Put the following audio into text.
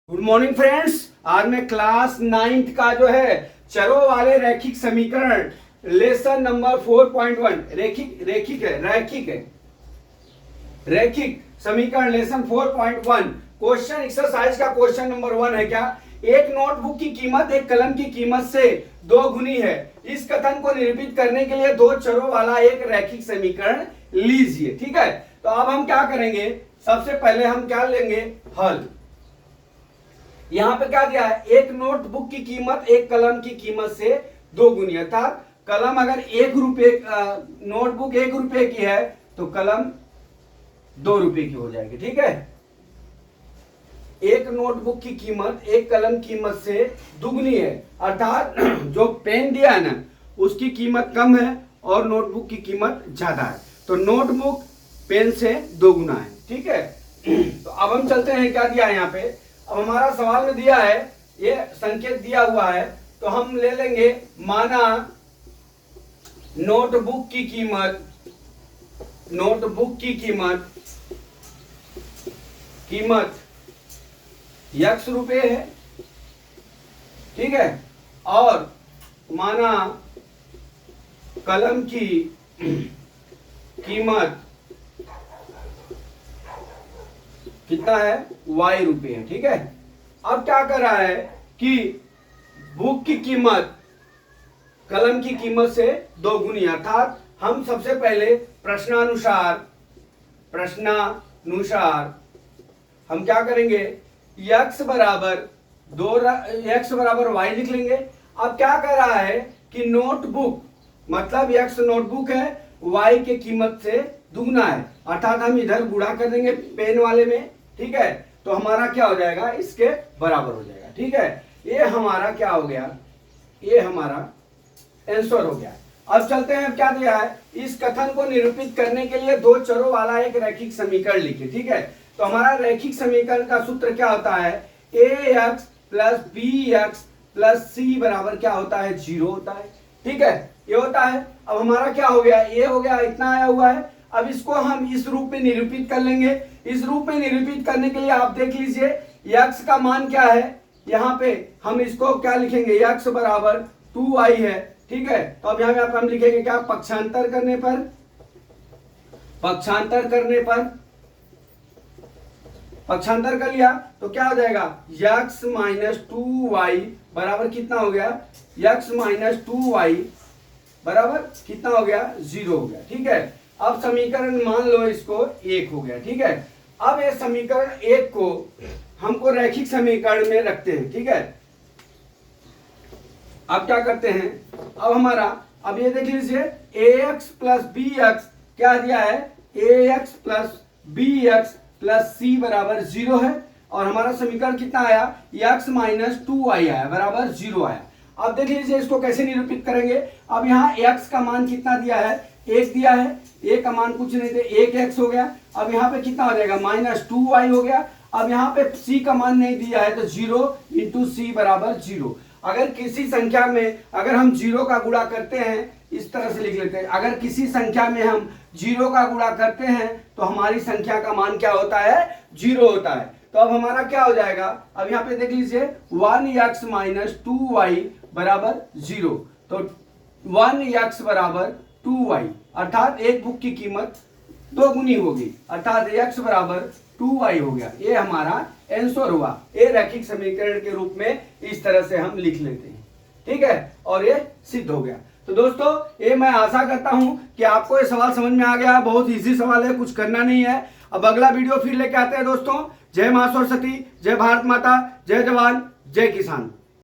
Good morning friends. आज मैं class 9th का जो है चरों वाले रैखिक समीकरण लेसन नंबर 4.1 रैखिक समीकरण लेसन 4.1 क्वेश्चन एक्सरसाइज का क्वेश्चन नंबर 1 है। क्या एक नोटबुक की कीमत एक कलम की कीमत से 2 गुनी है। इस कथन को निरूपित करने के लिए दो चरों वाला एक रैखिक समीकरण लीजिए। ठीक है, तो अब हम क्या करेंगे, सबसे पहले हम क्या लेंगे, हल। यहां पे क्या दिया है, एक नोटबुक की कीमत एक कलम की कीमत से 2 गुनी, अर्थात कलम अगर 1 रुपए, नोटबुक 1 रुपए की है तो कलम 2 रुपए की हो जाएगी। ठीक है, एक नोटबुक की कीमत एक कलम कीमत से दुगनी है, अर्थात जो पेन दिया है ना उसकी कीमत कम है और नोटबुक की कीमत ज्यादा है, तो नोटबुक पेन से 2 गुना है। ठीक है, तो अब हम चलते हैं, क्या दिया है यहाँ पे। अब हमारा सवाल में दिया है, ये संकेत दिया हुआ है, तो हम ले लेंगे, माना नोटबुक की कीमत x रुपए है। ठीक है, और माना कलम की कीमत कितना है, y रुपए है। ठीक है, अब क्या कर रहा है कि बुक की कीमत कलम की कीमत से 2 गुनी, अर्थात हम सबसे पहले प्रश्नानुसार हम क्या करेंगे, x बराबर y लिख लेंगे। अब क्या कर रहा है कि नोटबुक मतलब x नोटबुक है, y के कीमत से दुगना है, अर्थात हम इधर गुणा कर देंगे पेन वाले में। ठीक है, तो हमारा क्या हो जाएगा, इसके बराबर हो जाएगा। ठीक है, ये हमारा क्या हो गया, ये हमारा आंसर हो गया। अब चलते हैं, क्या दिया है, इस कथन को निरूपित करने के लिए दो चरों वाला एक रैखिक समीकरण लिखे। ठीक है, तो हमारा रैखिक समीकरण का सूत्र क्या होता है, ax plus bx plus c बराबर क्या होता है, 0 होता है। ठीक है, ये होता है। अब हमारा क्या हो गया, ये हो गया, इतना आया हुआ है। अब इसको हम इस रूप में निरूपित कर लेंगे। इस रूप में निरूपित करने के लिए आप देख लीजिए, x का मान क्या है, यहाँ पे हम इसको क्या लिखेंगे, x बराबर 2y है। ठीक है, तो अब यहाँ पे हम लिखेंगे क्या, पक्षांतर कर लिया तो क्या हो जाएगा, x माइनस 2y बराबर कितना हो गया, x माइनस 2y बराबर कितना हो गया, 0 हो गया। ठीक है, अब समीकरण मान लो इसको 1 हो गया। ठीक है, अब ये समीकरण 1 को हमको रैखिक समीकरण में रखते हैं। ठीक है, अब क्या करते हैं, अब हमारा, अब ये देख लीजिए, ax प्लस bx क्या दिया है, ax plus bx plus c बराबर 0 है, और हमारा समीकरण कितना आया, x माइनस 2y आया बराबर 0 आया। अब देख लीजिए इसको कैसे निरूपित करेंगे। अब यहाँ x का मान कितना दिया है, 1 दिया है, a का मान कुछ नहीं थे, 1x हो गया। अब यहाँ पे कितना हो जाएगा, माइनस 2y हो गया। अब यहाँ पे c का मान नहीं दिया है, तो 0 इंटू सी बराबर 0। अगर किसी संख्या में अगर हम 0 का गुणा करते हैं, इस तरह से लिख लेते हैं, अगर किसी संख्या में हम 0 का गुणा करते हैं तो हमारी संख्या का मान क्या होता है, 0 होता है। तो अब हमारा क्या हो जाएगा, अब यहाँ पे देख लीजिए, 1x माइनस 2y बराबर 0, तो 1x बराबर 2y, अर्थात एक बुक की कीमत 2 गुनी होगी, अर्थात x बराबर 2y हो गया। ये हमारा आंसर हुआ। ये रैखिक समीकरण के रूप में इस तरह से हम लिख लेते हैं। ठीक है, और ये सिद्ध हो गया। तो दोस्तों, ये मैं आशा करता हूं कि आपको ये सवाल समझ में आ गया। बहुत इजी सवाल है, कुछ करना नहीं है। अब अगला वीडियो फिर लेके आते हैं दोस्तों। जय मां सरस्वती, जय भारत माता, जय जवान, जय किसान।